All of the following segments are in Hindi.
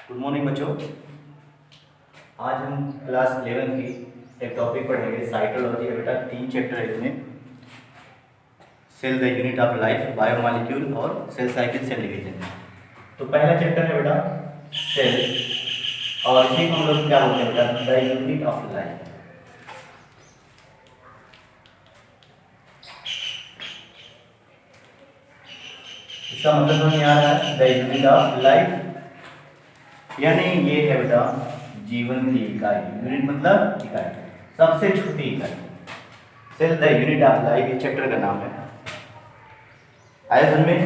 गुड मॉर्निंग बच्चों। आज हम क्लास 11 की एक टॉपिक पढ़ेंगे, साइटोलॉजी है बेटा। 3 चैप्टर है इसमें। Cell the unit of life, biomolecule और सेल साइकिल, सेल डिवीजन। तो पहला चैप्टर है बेटा सेल, और इसी को हम लोग क्या बोलते हैं बेटा, द यूनिट ऑफ लाइफ। इसका मतलब समझ में आ रहा है, द यूनिट ऑफ लाइफ यानी ये है बेटा जीवन की इकाई। यूनिट मतलब इकाई, सबसे छोटी इकाई। Cell the unit of life ये चैप्टर का नाम है। आइए समझ में।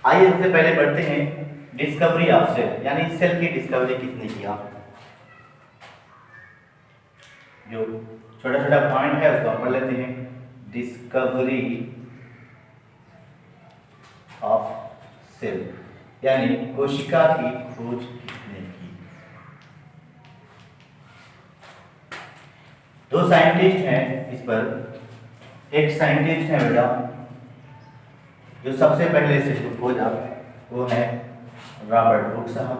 आइए सबसे पहले पढ़ते हैं डिस्कवरी ऑफ सेल, यानी सेल की डिस्कवरी किसने किया। जो छोटा छोटा पॉइंट है उसको हम पढ़ लेते हैं। डिस्कवरी ऑफ सेल यानी कोशिका की खोज किसने की। 2 साइंटिस्ट हैं इस पर। एक साइंटिस्ट है बेटा जो सबसे पहले इसे खोजा, वो है रॉबर्ट हुक साहब।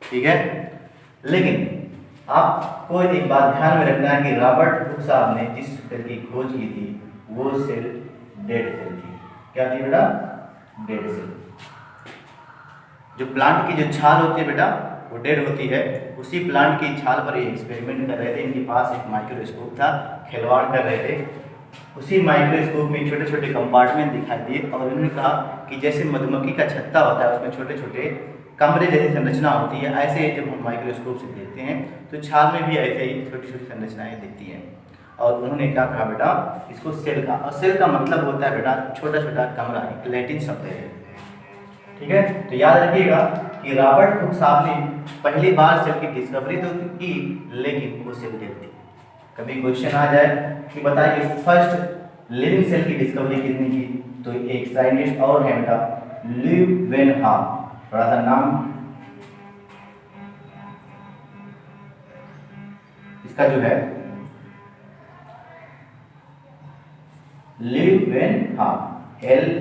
ठीक है, लेकिन आपको एक बात ध्यान में रखना है कि रॉबर्ट हुक साहब ने जिस सेल की खोज की थी वो सेल डेड सेल थी। क्या थी बेटा? Dead cell. जो प्लांट की जो छाल होती है बेटा वो डेड होती है। उसी प्लांट की छाल पर ये एक्सपेरिमेंट कर रहे थे। इनके पास एक माइक्रोस्कोप था, खिलवाड़ कर रहे थे। उसी माइक्रोस्कोप में छोटे छोटे कंपार्टमेंट दिखाई दिए और उन्होंने कहा कि जैसे मधुमक्खी का छत्ता होता है उसमें छोटे छोटे कमरे जैसी संरचना होती है, ऐसे ही जब हम माइक्रोस्कोप से देखते हैं तो छाल में भी ऐसे ही छोटी छोटी संरचनाएं दिखती हैं। और उन्होंने क्या कहा बेटा, इसको सेल का, और सेल का मतलब होता है बेटा छोटा छोटा कमरा, एक लैटिन शब्द है। ठीक है, तो याद रखिएगा कि रॉबर्ट हुक साहब ने पहली बार सेल की डिस्कवरी तो की, लेकिन वो सेल डेड थी। कभी क्वेश्चन आ जाए कि बताइए फर्स्ट लिविंग सेल की डिस्कवरी किसने की, तो एक साइंटिस्ट और है बेटा, ल्यूवेनहाम। थोड़ा सा नाम इसका जो है ल्यूवेनहाम, LEEUVENHAM।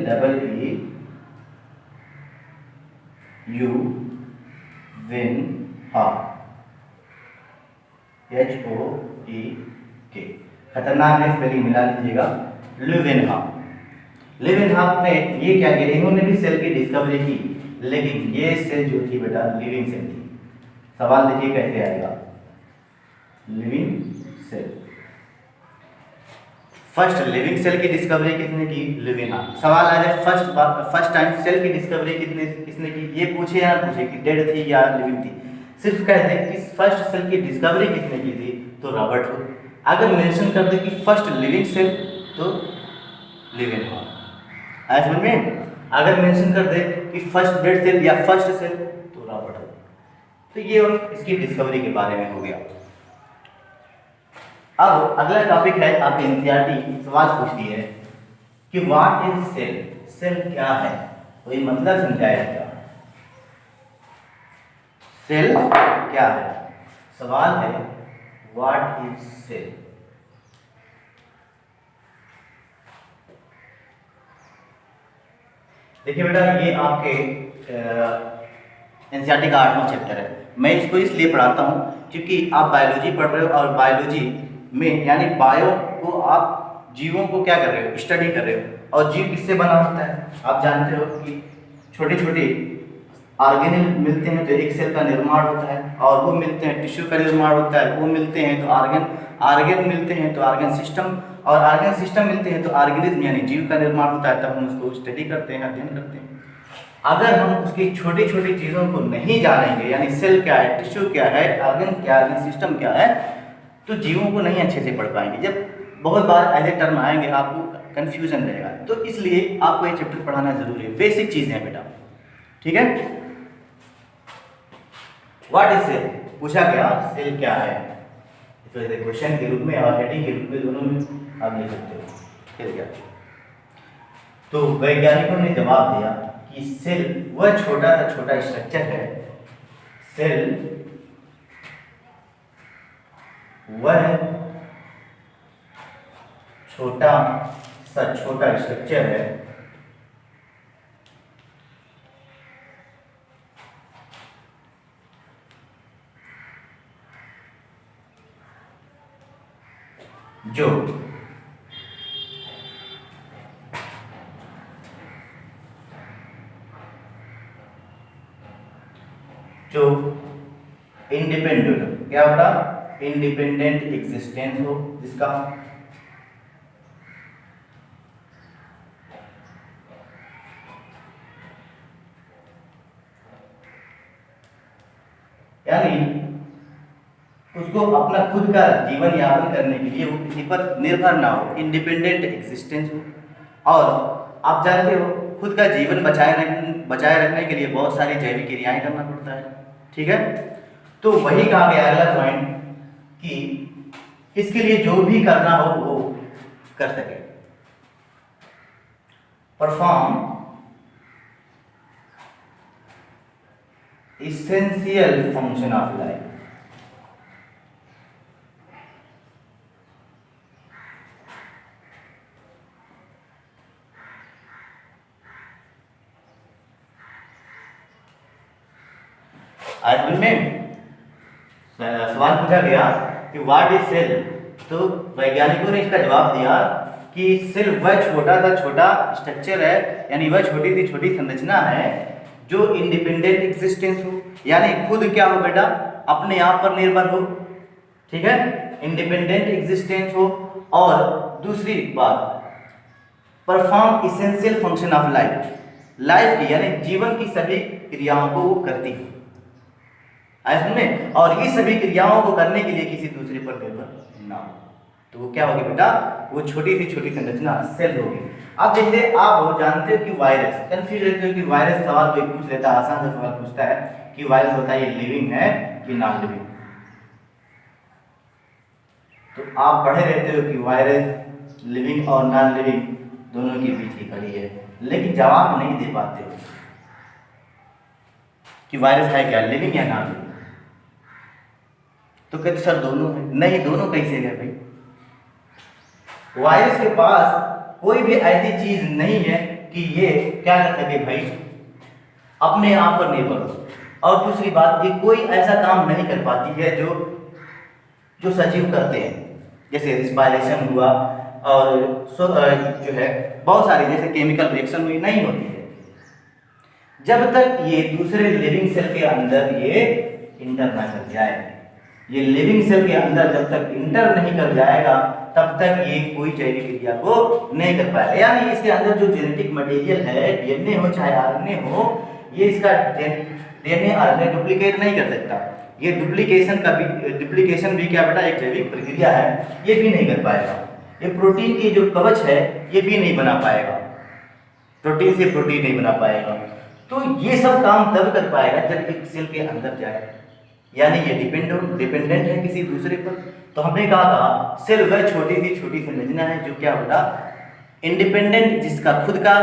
HOEK, खतरनाक है, स्पेलिंग मिला लीजिएगा। ल्यूवेनहाम। ल्यूवेनहाम ने ये क्या किया, इन्होंने भी सेल की डिस्कवरी की, लेकिन ये सेल जो थी बेटा लिविंग सेल थी। सवाल देखिए कैसे आएगा, living cell. First living cell की डिस्कवरी किसने की? ल्यूवेनहाम। सवाल आ जाए फर्स्ट टाइम सेल की डिस्कवरी किसने की, ये पूछे या पूछे कि डेड थी या लिविंग थी, सिर्फ कह दे कि फर्स्ट सेल की डिस्कवरी किसने की थी, तो रॉबर्ट हुक। अगर मेंशन कर दे कि फर्स्ट लिविंग सेल तो ल्यूवेनहाम। आया समझ में? अगर मेंशन कर दे कि फर्स्ट डेड सेल या फर्स्ट सेल तो रॉबर्ट हुक। तो ये इसकी डिस्कवरी के बारे में हो गया। अब अगला टॉपिक है, आपकी एनसीईआरटी सवाल पूछती है कि व्हाट इज सेल, सेल क्या है, तो ये मतलब समझाया जाएगा। सेल क्या है? सवाल है व्हाट इज सेल। देखिए बेटा, ये आपके एनसीईआरटी का 8वां चैप्टर है। मैं इसको इसलिए पढ़ाता हूँ क्योंकि आप बायोलॉजी पढ़ रहे हो, और बायोलॉजी में यानी बायो को आप जीवों को क्या कर रहे हो, स्टडी कर रहे हो। और जीव किससे बना होता है? आप जानते हो कि छोटे छोटे ऑर्गेनेल मिलते हैं तो एक सेल का निर्माण होता है, और वो मिलते हैं टिश्यू का निर्माण होता है, वो मिलते हैं तो आर्गन मिलते हैं तो आर्गन सिस्टम, और आर्गन सिस्टम मिलते हैं तो ऑर्गेनिज्म यानी जीव का निर्माण होता है। तब हम उसको स्टडी करते हैं, अध्ययन करते हैं। अगर हम उसकी छोटी छोटी चीज़ों को नहीं जानेंगे, यानी सेल क्या है, टिश्यू क्या है, ऑर्गन क्या है, ऑर्गन सिस्टम क्या है, तो जीवों को नहीं अच्छे से पढ़ पाएंगे। जब बहुत बार ऐसे टर्म आएंगे आपको कंफ्यूजन रहेगा, तो इसलिए आपको ये चैप्टर पढ़ाना जरूरी है। बेसिक चीज़ है बेटा, ठीक है। व्हाट इज सेल पूछा गया, सेल क्या है, तो क्वेश्चन के रूप में और हेडिंग के रूप में दोनों में आप लिख सकते हो सेल क्या। तो वैज्ञानिकों ने जवाब दिया कि सेल वह छोटा सा छोटा स्ट्रक्चर है, सेल वह छोटा सा छोटा स्ट्रक्चर है जो जो इंडिपेंडेंट, क्या होगा, इंडिपेंडेंट एग्जिस्टेंस हो जिसका, यानी उसको अपना खुद का जीवन यापन करने के लिए वो किसी पर निर्भर ना हो, इंडिपेंडेंट एग्जिस्टेंस हो। और आप जानते हो खुद का जीवन बचाए रखने के लिए बहुत सारी जैविक क्रियाएं करना पड़ता है, ठीक है। तो वही कहा गया अगला पॉइंट कि इसके लिए जो भी करना हो वो कर सके, perform essential function of life। आज में सवाल पूछा गया कि व्हाट इज सेल, तो वैज्ञानिकों ने इसका जवाब दिया कि सेल वह छोटा स्ट्रक्चर है, यानी वह छोटी सी छोटी संरचना है जो इंडिपेंडेंट एग्जिस्टेंस हो, यानी खुद क्या हो बेटा, अपने आप पर निर्भर हो, ठीक है, इंडिपेंडेंट एग्जिस्टेंस हो। और दूसरी बात, perform essential function of life की, यानी जीवन की सभी क्रियाओं को वो करती है, और ये सभी क्रियाओं को करने के लिए किसी दूसरे पर निर्भर ना हो, तो वो क्या होगी बेटा, वो छोटी सी संरचना सेल होगी। अब देखिए, आप जानते हो कि वायरस, कंफ्यूज रहते हो कि वायरस, सवाल कोई पूछ लेता है, आसान सा सवाल पूछता है कि वायरस बताइए लिविंग है कि नॉन लिविंग, तो आप पढ़े रहते हो कि वायरस लिविंग और नॉन लिविंग दोनों के बीच ही खड़ी है, लेकिन जवाब नहीं दे पाते हो कि वायरस है क्या, लिविंग या नॉन लिविंग, तो कहते सर दोनों है, नहीं दोनों कैसे है भाई, वायरस के पास कोई भी ऐसी चीज नहीं है कि ये क्या कर सके भाई, अपने आप पर निर्भर हो। और दूसरी बात, ये कोई ऐसा काम नहीं कर पाती है जो सजीव करते हैं, जैसे रिस्पायरेशन हुआ और जो है बहुत सारी जैसे केमिकल रिएक्शन हुई, नहीं होती है जब तक ये दूसरे लिविंग सेल के अंदर ये इंटर ना कर जाए। ये लिविंग सेल के अंदर जब तक इंटर नहीं कर जाएगा तब तक ये कोई जैविक क्रिया को नहीं कर पाएगा, यानी इसके अंदर जो जेनेटिक मटेरियल है, डीएनए हो चाहे आरएनए हो, ये इसका डीएनए आरएनए डुप्लीकेट नहीं कर सकता। ये डुप्लीकेशन भी क्या बेटा, एक जैविक प्रक्रिया है, ये भी नहीं कर पाएगा। ये प्रोटीन की जो कवच है ये भी नहीं बना पाएगा, प्रोटीन से प्रोटीन नहीं बना पाएगा। तो ये सब काम तब कर पाएगा जब एक सेल के अंदर जाए, यानी ये डिपेंडेंट है किसी दूसरे पर। तो हमने कहा था सेल वह छोटी संरचना है जो क्या होता, इंडिपेंडेंट, जिसका खुद का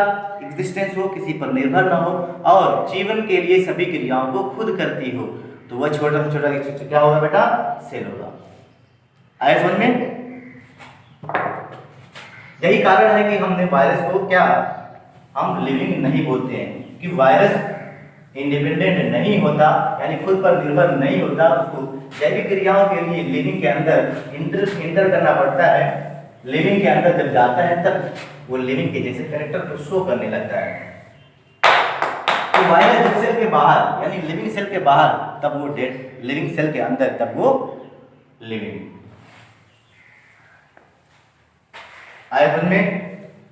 एग्जिस्टेंस हो, किसी पर निर्भर ना हो और जीवन के लिए सभी क्रियाओं को खुद करती हो, तो वह छोटा क्या होगा बेटा, सेल होगा। आया समझ में? यही कारण है कि हमने वायरस को क्या, हम लिविंग नहीं बोलते हैं, कि वायरस इंडिपेंडेंट नहीं होता, यानी खुद पर निर्भर नहीं होता, उसको जैविक क्रियाओं के लिए लिविंग के अंदर इंटर करना पड़ता है। लिविंग के अंदर जब जाता है तब वो लिविंग के जैसे कैरेक्टर को शो करने लगता है। तो वायरस जब सेल के बाहर, यानी लिविंग सेल के बाहर, तब वो डेड, लिविंग सेल के अंदर तब वो लिविंग। आए समझ में?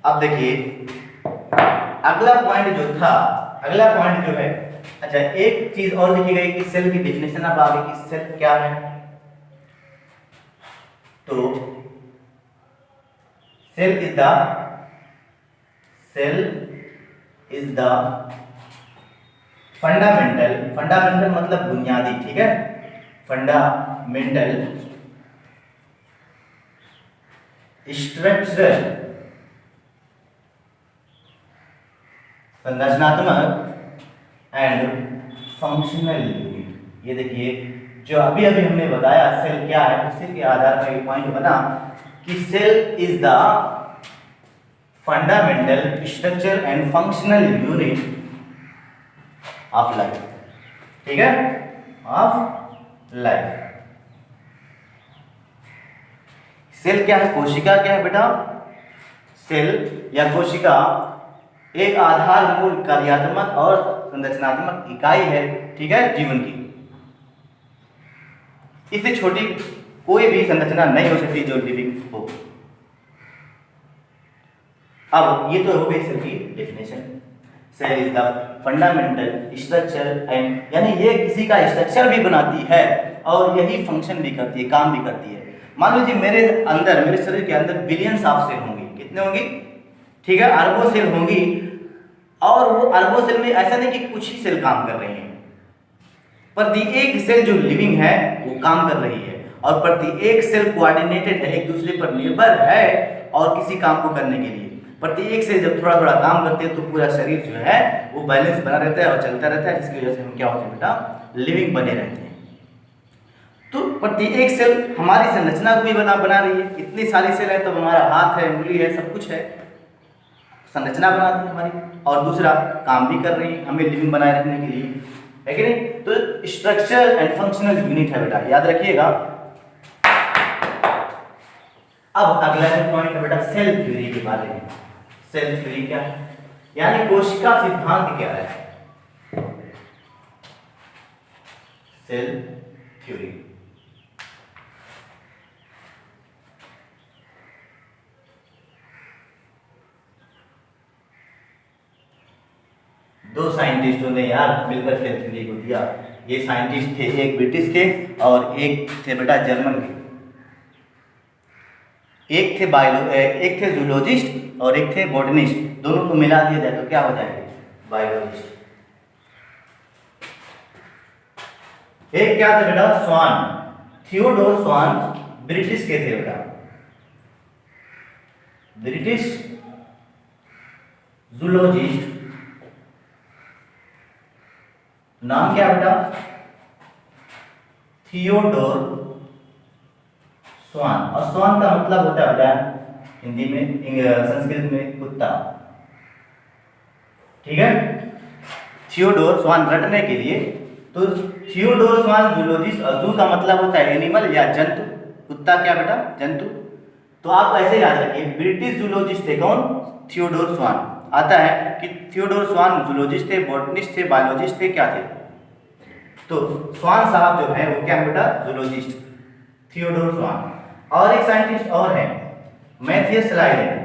अब देखिए अगला पॉइंट जो था, अगला पॉइंट जो है, अच्छा एक चीज और लिखी गई कि सेल की डेफिनेशन अब आगे कि सेल क्या है। तो सेल इज द फंडामेंटल मतलब बुनियादी, ठीक है, फंडामेंटल स्ट्रक्चरल, संरचनात्मक एंड फंक्शनल यूनिट। ये देखिए जो अभी हमने बताया सेल क्या है, उसी के आधार पर एक पॉइंट बना कि cell is the fundamental structure and functional unit of life, ठीक है, ऑफ लाइफ। सेल क्या है, कोशिका क्या है बेटा, सेल या कोशिका एक आधारभूत कार्यात्मक और संरचनात्मक इकाई है, ठीक है, जीवन की। इससे छोटी कोई भी संरचना नहीं हो सकती जो लिविंग हो। अब ये तो हो गई सेल की definition. Cell is the fundamental structure and, यानी ये किसी का स्ट्रक्चर भी बनाती है और यही फंक्शन भी करती है, काम भी करती है। मान लीजिए मेरे अंदर, मेरे शरीर के अंदर बिलियंस ऑफ सेल होंगी, कितने होंगी, ठीक है, अरबों सेल होंगी, और वो अरबों सेल में ऐसा नहीं कि कुछ ही सेल काम कर रही हैं, प्रति एक सेल जो लिविंग है वो काम कर रही है, और प्रति एक सेल कोऑर्डिनेटेड है, एक दूसरे पर निर्भर है और किसी काम को करने के लिए। प्रति एक सेल जब थोड़ा थोड़ा काम करते हैं तो पूरा शरीर जो है वो बैलेंस बना रहता है और चलता रहता है, जिसकी वजह से हम क्या होते हैं बेटा, लिविंग बने रहते हैं। तो प्रति एक सेल हमारी संरचना को भी बना रही है। इतनी सारी सेल है तो हमारा हाथ है, उंगली है, सब कुछ है, संरचना बनाती है हमारी, और दूसरा काम भी कर रही है हमें लिविंग बनाए रखने के लिए, है कि नहीं। तो स्ट्रक्चर एंड फंक्शनल यूनिट है बेटा, याद रखिएगा। अब अगला पॉइंट है बेटा सेल थ्योरी के बारे में। सेल थ्योरी क्या है, यानी कोशिका सिद्धांत क्या है, सेल थ्योरी। दो साइंटिस्टों ने यार मिलकर सेल थ्योरी को दिया। ये साइंटिस्ट थे, एक ब्रिटिश थे और एक थे बेटा जर्मन के। एक थे जूलॉजिस्ट और एक थे बॉटनिस्ट। दोनों को मिला दिया जाए तो क्या हो जाएंगे, बायोलॉजिस्ट। एक क्या थे बेटा, स्वान, थियोडोर स्वान, ब्रिटिश के थे बेटा, ब्रिटिश जूलॉजिस्ट। नाम क्या बेटा, थियोडोर स्वान। और स्वान का मतलब होता है बेटा हिंदी में, संस्कृत में कुत्ता, ठीक है। थियोडोर स्वान रटने के लिए, तो थियोडोर स्वान जूलॉजिस्ट, और जू का मतलब होता है एनिमल या जंतु, कुत्ता क्या बेटा, जंतु। तो आप ऐसे याद रखिए, ब्रिटिश जूलॉजिस्ट थे कौन, थियोडोर स्वान। आता है कि थियोडोर स्वान जूलॉजिस्ट थे, बॉटनिस्ट थे, बायोलॉजिस्ट थे, क्या थे। तो स्वान साहब जो है वो क्या है बेटा, जूलॉजिस्ट, थियोडोर स्वान। और एक साइंटिस्ट और है, मैथियस स्लाइडेन।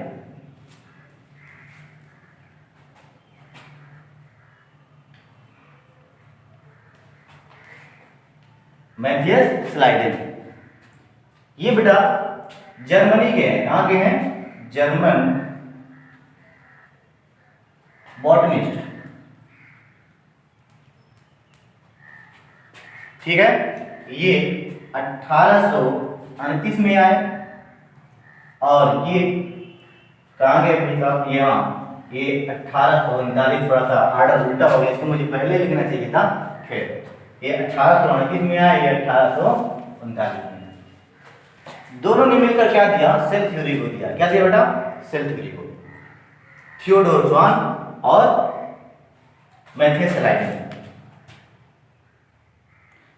मैथियस स्लाइडेन, ये बेटा जर्मनी के हैं। कहां के हैं, जर्मन बॉटनिस्ट, ठीक है। ये 1839 में आए, और ये कहाँ गए भाई साहब, यहाँ ये 1839, थोड़ा सा आर्डर उल्टा हो गया, इसको मुझे पहले लिखना चाहिए था। खैर ये 1829 में आया, ये 1839 में। दोनों ने मिलकर क्या दिया, सेल थ्योरी को दिया। क्या दिया बेटा, सेल थ्योरी को, थियोडोर स्वान और मैथियस स्लाइडेन।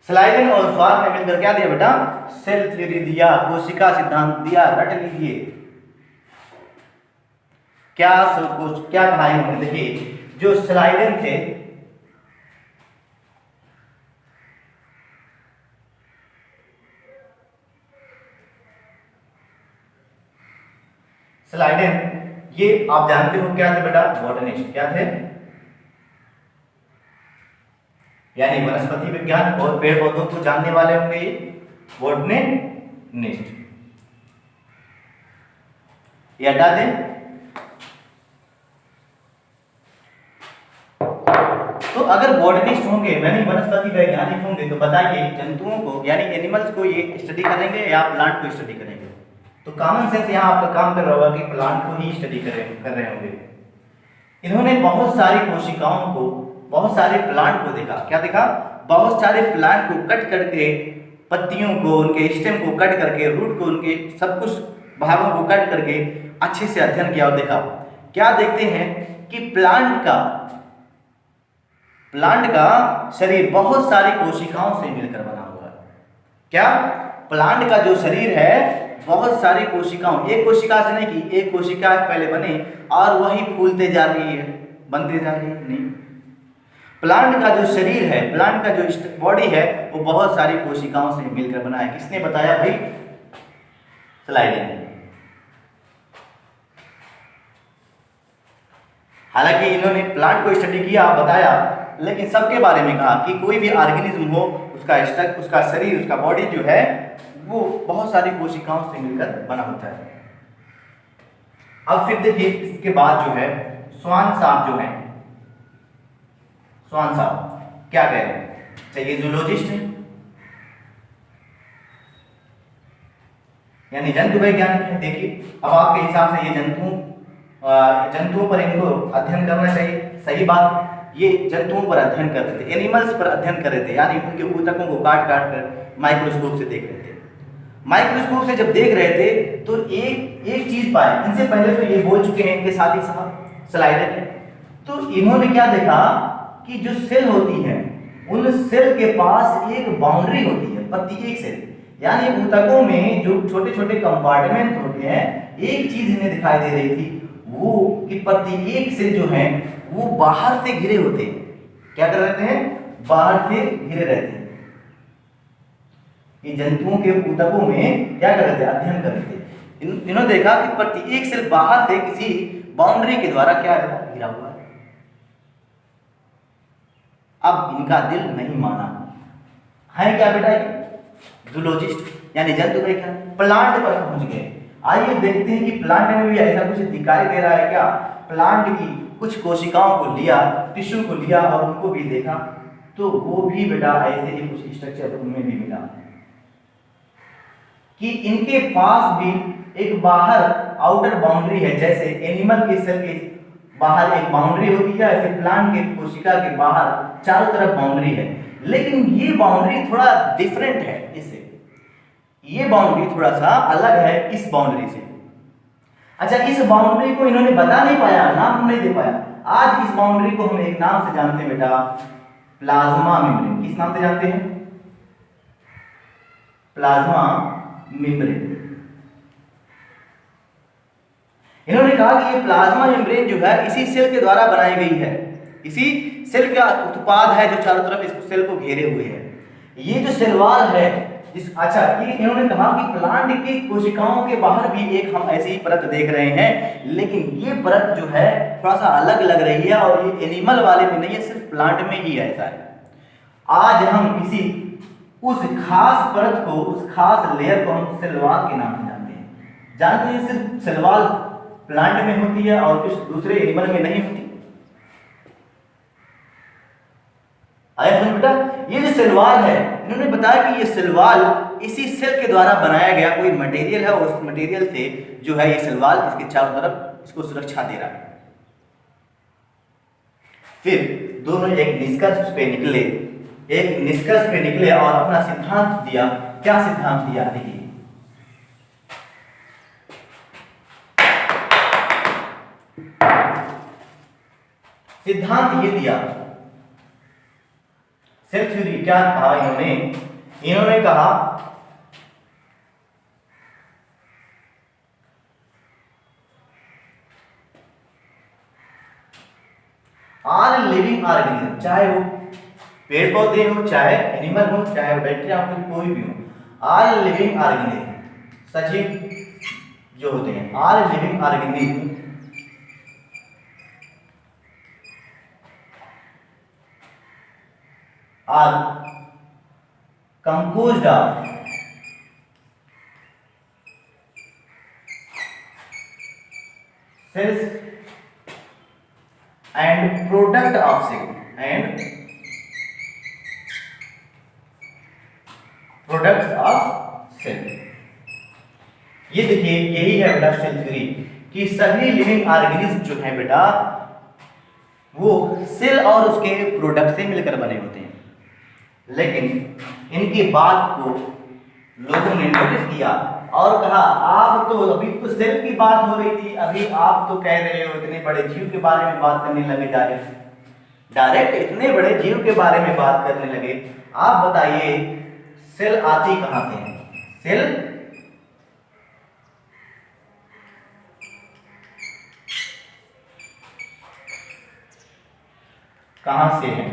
स्लाइडेन और स्वान ने मिलकर क्या दिया बेटा, सेल थ्योरी दिया, कोशिका सिद्धांत दिया। रट लीजिए क्या क्या कहा इन्होंने। देखिए जो स्लाइडेन थे, स्लाइडेन ये आप जानते हो क्या थे बेटा, बॉटनिस्ट। क्या थे, यानी वनस्पति विज्ञान और पेड़ पौधों को जानने वाले होंगे, ये बॉटनिस्ट। ये हटा दें। तो अगर बॉटनिस्ट होंगे, यानी वनस्पति वैज्ञानिक होंगे, तो बताइए जंतुओं को यानी एनिमल्स को ये स्टडी करेंगे या प्लांट को स्टडी करेंगे। तो कॉमन सेंस यहाँ आपका काम कर रहा होगा कि प्लांट को ही स्टडी कर रहे होंगे। इन्होंने बहुत सारी कोशिकाओं को, बहुत सारे प्लांट को देखा। क्या देखा, बहुत सारे प्लांट को कट करके, पत्तियों को, उनके स्टेम को कट करके, रूट को, उनके सब कुछ भागों को कट करके अच्छे से अध्ययन किया और देखा। क्या देखते हैं कि प्लांट का शरीर बहुत सारी कोशिकाओं से मिलकर बना हुआ है। क्या, प्लांट का जो शरीर है बहुत सारी कोशिकाओं, एक कोशिका से नहीं कि एक कोशिका पहले बने और वही फूलते जा रही है, बनते जा रही है, नहीं। प्लांट का जो शरीर है, प्लांट का जो बॉडी है, वो बहुत सारी कोशिकाओं से मिलकर बना है। किसने बताया भाई? स्लाइड में। हालांकि इन्होंने प्लांट को स्टडी किया, बताया, लेकिन सबके बारे में कहा कि कोई भी ऑर्गेनिज्म हो, उसका शरीर, उसका बॉडी जो है वो बहुत सारी कोशिकाओं से मिलकर बना होता है। अब फिर देखिए इसके बाद जो है श्वान सांप जो है, श्वान सांप क्या कह रहे हैं? चाहिए जूलॉजिस्ट है यानी जंतु वैज्ञानिक है। देखिए अब आपके हिसाब से ये जंतुओं पर इनको अध्ययन करना चाहिए, सही बात। ये जंतुओं पर अध्ययन कर रहे थे, एनिमल्स पर अध्ययन कर रहे थे, यानी उनके ऊतकों को काट काट कर माइक्रोस्कोप से देख रहे थे। माइक्रोस्कोप से जब देख रहे थे तो एक चीज पाए। इनसे पहले तो ये बोल चुके हैं इनके साथी साहब स्लाइडर में। तो इन्होंने क्या देखा कि जो सेल होती है, उन सेल के पास एक बाउंड्री होती है, प्रत्येक सेल, यानी ऊतकों में जो छोटे छोटे कंपार्टमेंट होते हैं, एक चीज इन्हें दिखाई दे रही थी, वो कि प्रत्येक सेल जो है वो बाहर से घिरे होते हैं। क्या कर रहे हैं? बाहर से घिरे रहते हैं। इन जंतुओं के ऊतकों में क्या कर रहे थे? अध्ययन कर रहे थे। इन्होंने देखा कि प्रत्येक सेल बाहर से किसी बाउंड्री के द्वारा क्या घिरा हुआ है। अब इनका दिल नहीं माना। है क्या बेटा? जूलॉजिस्ट यानी जंतु वैज्ञानिक प्लांट पर पहुंच गए। आइए देखते हैं कि प्लांट में भी ऐसा कुछ दिखाई दे रहा है क्या। प्लांट की कुछ कोशिकाओं को लिया, टिश्यू को लिया और उनको भी देखा, तो वो भी बेटा ऐसे ही कुछ स्ट्रक्चर उनमें भी मिला कि इनके पास भी एक बाहर आउटर बाउंड्री है। जैसे एनिमल के सेल के बाहर एक बाउंड्री होती है, ऐसे प्लांट के कोशिका के बाहर चारों तरफ बाउंड्री है, लेकिन ये बाउंड्री थोड़ा डिफरेंट है इससे। ये बाउंड्री थोड़ा सा अलग है इस बाउंड्री से। अच्छा, इस बाउंड्री को इन्होंने बता नहीं पाया, नाम नहीं दे पाया। आज इस बाउंड्री को हम एक नाम से जानते हैं बेटा, प्लाज्मा मेम्ब्रेन। किस नाम से जानते हैं? Plasma membrane. इन्होंने कहा कि ये प्लाज्मा मेम्ब्रेन जो है इसी सेल के द्वारा बनाई गई है, इसी सेल का उत्पाद है जो चारों तरफ इस सेल को घेरे हुए है। ये जो सेल वॉल है अच्छा, ये इन्होंने कहा कि प्लांट की कोशिकाओं के बाहर भी एक हम ऐसी ही परत देख रहे हैं, लेकिन ये परत जो है थोड़ा सा अलग लग रही है और ये एनिमल वाले में नहीं है, सिर्फ प्लांट में ही ऐसा है। आज हम इसी उस खास परत को, उस खास लेयर को हम सेल वॉल के नाम से जानते हैं। सिर्फ सेल वॉल प्लांट में होती है और कुछ दूसरे एनिमल में नहीं होती। आया समझ बेटा? ये जो सेल वॉल है, इन्होंने बताया कि ये सेल वॉल इसी सेल के द्वारा बनाया गया कोई मटेरियल है, और उस मटेरियल से जो है ये सेल वॉल इसके चारों तरफ इसको सुरक्षा दे रहा है। फिर दोनों एक निष्कर्ष पे निकले और अपना सिद्धांत दिया। क्या सिद्धांत दिया? देखिए, सिद्धांत ये दिया, सेल थ्योरी। क्या कहा इन्होंने कहा ऑल लिविंग ऑर्गेनिज्म, चाहे वो पेड़ पौधे हो, चाहे एनिमल हो, चाहे वो बैक्टीरिया हो, कोई भी हो, ऑल लिविंग ऑर्गेनिज्म, सजीव जो होते हैं, all living organism are composed of cells and product of cell and products of cell। ये देखिए, यही है बेटा सेल थ्योरी कि सभी लिविंग ऑर्गेनिज्म जो है बेटा वो सेल और उसके प्रोडक्ट से मिलकर बने होते हैं। लेकिन इनकी बात को लोगों ने नोटिस किया और कहा, आप तो अभी तो सेल की बात हो रही थी, अभी आप तो कह रहे हो इतने बड़े जीव के बारे में बात करने लगे, डायरेक्ट इतने बड़े जीव के बारे में बात करने लगे। आप बताइए सेल आती कहां से है? सेल कहां से हैं।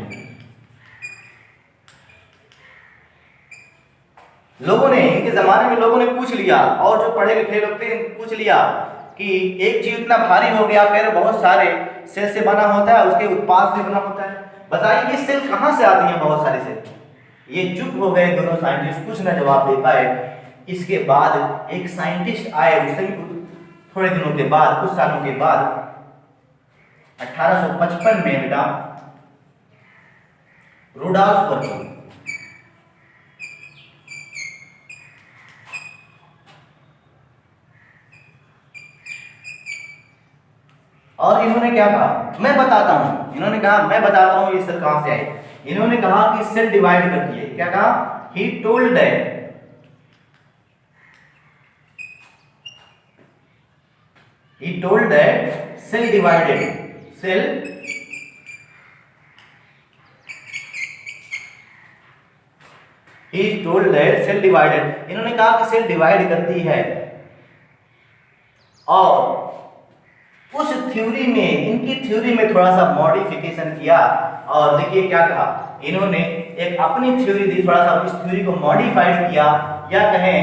लोगों ने, इनके जमाने में लोगों ने पूछ लिया, और जो पढ़े लिखे लोग थे पूछ लिया कि एक जीव इतना भारी हो गया, कह रहे बहुत सारे सेल से बना होता है, उसके उत्पाद से बना होता है, बताइए ये सेल कहां से आती है, बहुत सारे सेल। ये चुप हो गए दोनों साइंटिस्ट, कुछ ना जवाब दे पाए। इसके बाद एक साइंटिस्ट आए, उससे थोड़े दिनों के बाद, कुछ सालों के बाद 1855 में बेटा रुडॉल्फ पर्किन, और इन्होंने क्या कहा, मैं बताता हूं, इन्होंने कहा मैं बताता हूं ये सेल कहां से आई। इन्होंने कहा कि सेल डिवाइड करती है, क्या कहा, he told that cell divided, cell he told that cell divided, इन्होंने कहा कि सेल डिवाइड करती है, और उस थ्योरी में, इनकी थ्योरी में थोड़ा सा मॉडिफिकेशन किया, और देखिए क्या कहा इन्होंने, एक अपनी थ्योरी दी, थोड़ा सा इस थ्योरी को मॉडिफाइड किया, या कहें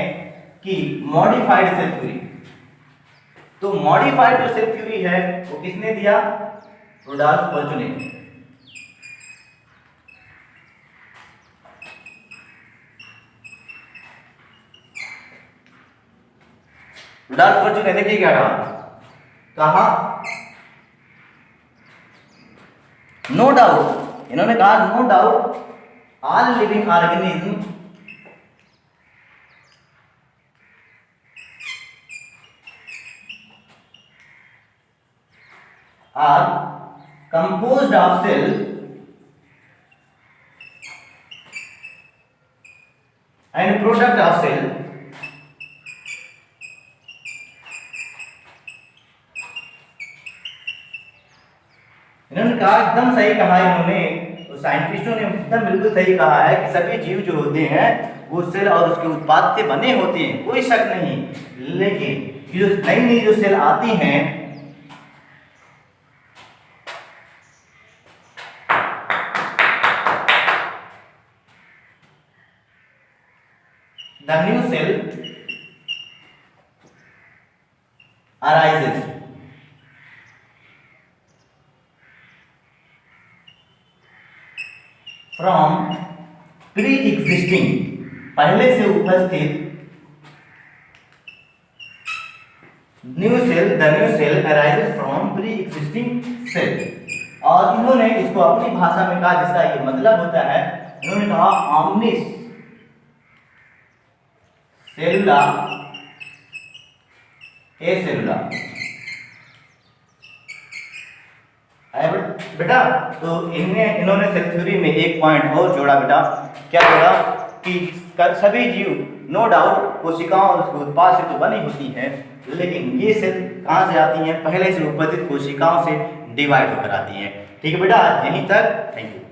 कि मॉडिफाइड सेल थ्योरी। तो मॉडिफाइड जो सेल थ्योरी है वो किसने दिया, रुडॉल्फ पर्किन ने। रुडॉल्फ पर्किन ने देखिए क्या कहा, नो डाउट, इन्होंने कहा no doubt all living organism are composed of cell and product of cell इन्होंने कहा, एकदम सही कहा इन्होंने, तो साइंटिस्टों ने एकदम बिल्कुल सही कहा है कि सभी जीव जो होते हैं वो सेल और उसके उत्पाद से बने होते हैं, कोई शक नहीं। लेकिन जो नई नई जो सेल आती हैं, the new cell arises from pre-existing, पहले से उपस्थित, new cell, the new cell arises from pre-existing cell। और इन्होंने इसको अपनी भाषा में कहा, जिसका ये मतलब होता है, इन्होंने कहा omnis cellula acellular। बेटा तो इन्होंने सेल थ्योरी में एक पॉइंट और जोड़ा बेटा, क्या जोड़ा कि सभी जीव नो डाउट कोशिकाओं और उसके उत्पाद से तो बनी होती हैं, लेकिन ये सेल कहाँ से आती हैं, पहले से उपस्थित कोशिकाओं से डिवाइड होकर आती हैं। ठीक है बेटा, यहीं तक, थैंक यू।